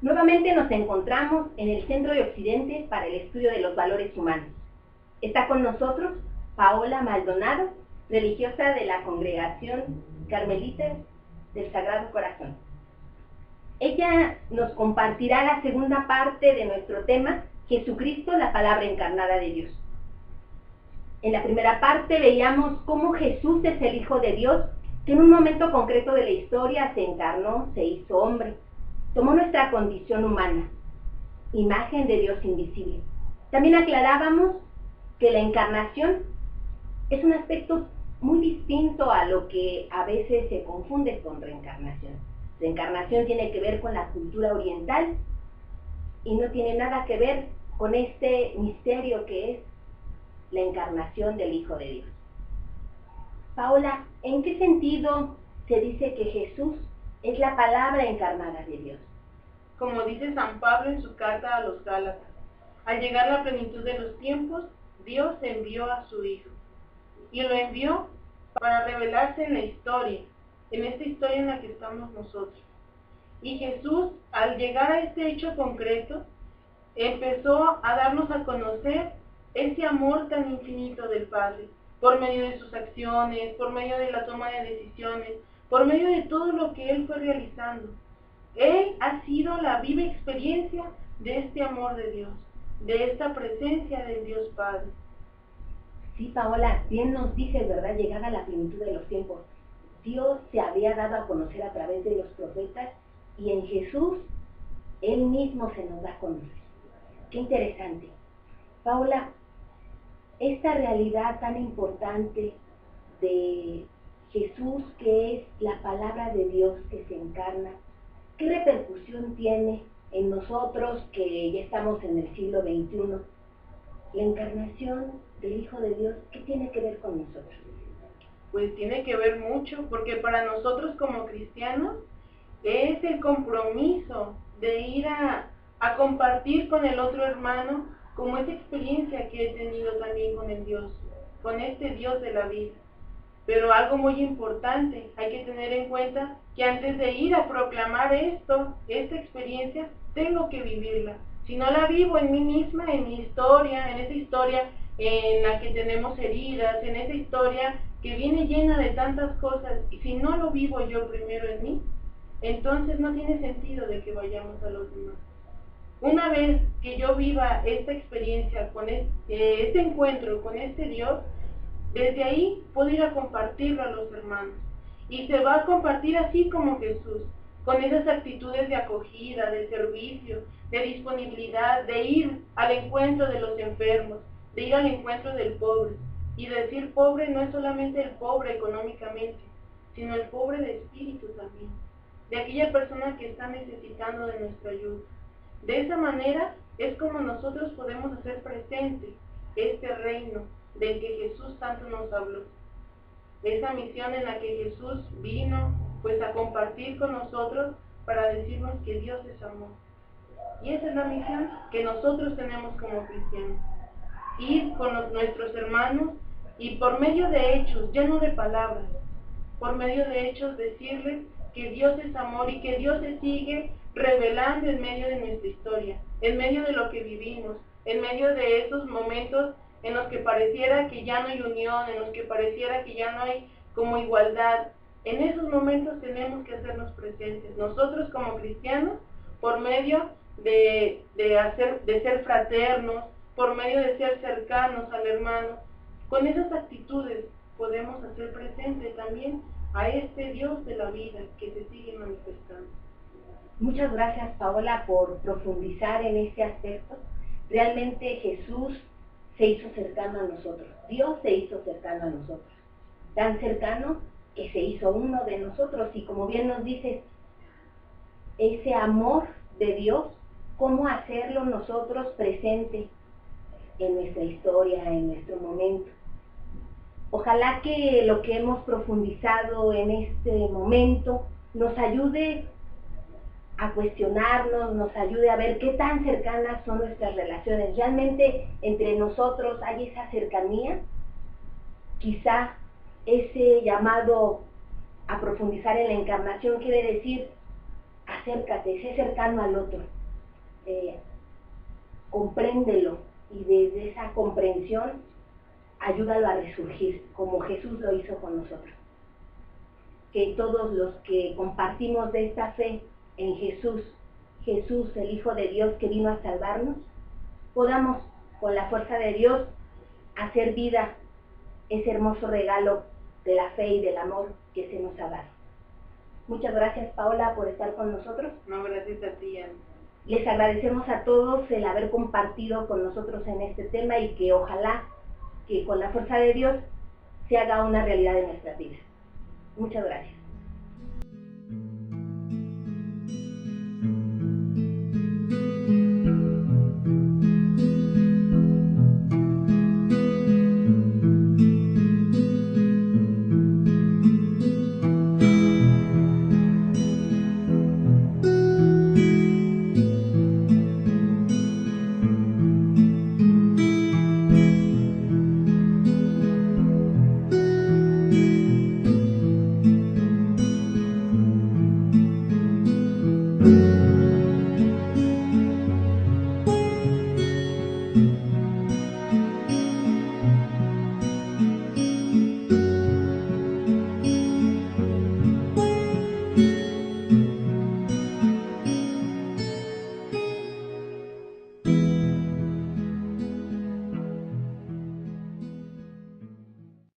Nuevamente nos encontramos en el Centro de Occidente para el Estudio de los Valores Humanos. Está con nosotros Paola Maldonado, religiosa de la Congregación Carmelitas del Sagrado Corazón. Ella nos compartirá la segunda parte de nuestro tema, Jesucristo, la palabra encarnada de Dios. En la primera parte veíamos cómo Jesús es el Hijo de Dios, que en un momento concreto de la historia se encarnó, se hizo hombre, tomó nuestra condición humana, imagen de Dios invisible. También aclarábamos que la encarnación es un aspecto muy distinto a lo que a veces se confunde con reencarnación. Reencarnación tiene que ver con la cultura oriental y no tiene nada que ver con este misterio que es la encarnación del Hijo de Dios. Paola, ¿en qué sentido se dice que Jesús es la palabra encarnada de Dios? Como dice San Pablo en su carta a los Gálatas, al llegar la plenitud de los tiempos, Dios envió a su Hijo. Y lo envió para revelarse en la historia, en esta historia en la que estamos nosotros. Y Jesús, al llegar a este hecho concreto, empezó a darnos a conocer ese amor tan infinito del Padre, por medio de sus acciones, por medio de la toma de decisiones, por medio de todo lo que Él fue realizando. Él ha sido la viva experiencia de este amor de Dios, de esta presencia del Dios Padre. Sí, Paola, bien nos dices, ¿verdad? Llegada a la plenitud de los tiempos, Dios se había dado a conocer a través de los profetas y en Jesús, Él mismo se nos da a conocer. Qué interesante. Paola, esta realidad tan importante de Jesús, que es la palabra de Dios que se encarna, ¿qué repercusión tiene en nosotros que ya estamos en el siglo XXI? La encarnación del Hijo de Dios, ¿qué tiene que ver con nosotros? Pues tiene que ver mucho, porque para nosotros como cristianos es el compromiso de ir a compartir con el otro hermano como esa experiencia que he tenido también con el Dios, con este Dios de la vida. Pero algo muy importante, hay que tener en cuenta que antes de ir a proclamar esta experiencia, tengo que vivirla. Si no la vivo en mí misma, en mi historia, en esa historia en la que tenemos heridas, en esa historia que viene llena de tantas cosas, y si no lo vivo yo primero en mí, entonces no tiene sentido de que vayamos a los demás. Una vez que yo viva esta experiencia con este encuentro con este Dios, desde ahí puedo ir a compartirlo a los hermanos. Y se va a compartir así como Jesús, con esas actitudes de acogida, de servicio, de disponibilidad, de ir al encuentro de los enfermos, de ir al encuentro del pobre. Y decir pobre no es solamente el pobre económicamente, sino el pobre de espíritu también, de aquella persona que está necesitando de nuestra ayuda. De esa manera es como nosotros podemos hacer presente este reino del que Jesús tanto nos habló. Esa misión en la que Jesús vino pues a compartir con nosotros para decirnos que Dios es amor. Y esa es la misión que nosotros tenemos como cristianos. Ir con nuestros hermanos y por medio de hechos, ya no de palabras, por medio de hechos decirles que Dios es amor y que Dios se sigue revelando en medio de nuestra historia, en medio de lo que vivimos, en medio de esos momentos en los que pareciera que ya no hay unión, en los que pareciera que ya no hay como igualdad. En esos momentos tenemos que hacernos presentes, nosotros como cristianos, por medio de ser fraternos, por medio de ser cercanos al hermano. Con esas actitudes podemos hacer presente también a este Dios de la vida que se sigue manifestando. Muchas gracias, Paola, por profundizar en este aspecto. Realmente Jesús se hizo cercano a nosotros, Dios se hizo cercano a nosotros, tan cercano que se hizo uno de nosotros, y como bien nos dices, ese amor de Dios, cómo hacerlo nosotros presente en nuestra historia, en nuestro momento. Ojalá que lo que hemos profundizado en este momento nos ayude a cuestionarnos, nos ayude a ver qué tan cercanas son nuestras relaciones. ¿Realmente entre nosotros hay esa cercanía? Quizá ese llamado a profundizar en la encarnación quiere decir acércate, sé cercano al otro, compréndelo, y desde esa comprensión ayúdalo a resurgir, como Jesús lo hizo con nosotros. Que todos los que compartimos de esta fe en Jesús, el Hijo de Dios que vino a salvarnos, podamos, con la fuerza de Dios, hacer vida ese hermoso regalo de la fe y del amor que se nos ha dado. Muchas gracias, Paola, por estar con nosotros. No, gracias a ti, Ana. Les agradecemos a todos el haber compartido con nosotros en este tema y que ojalá que con la fuerza de Dios se haga una realidad en nuestras vidas. Muchas gracias.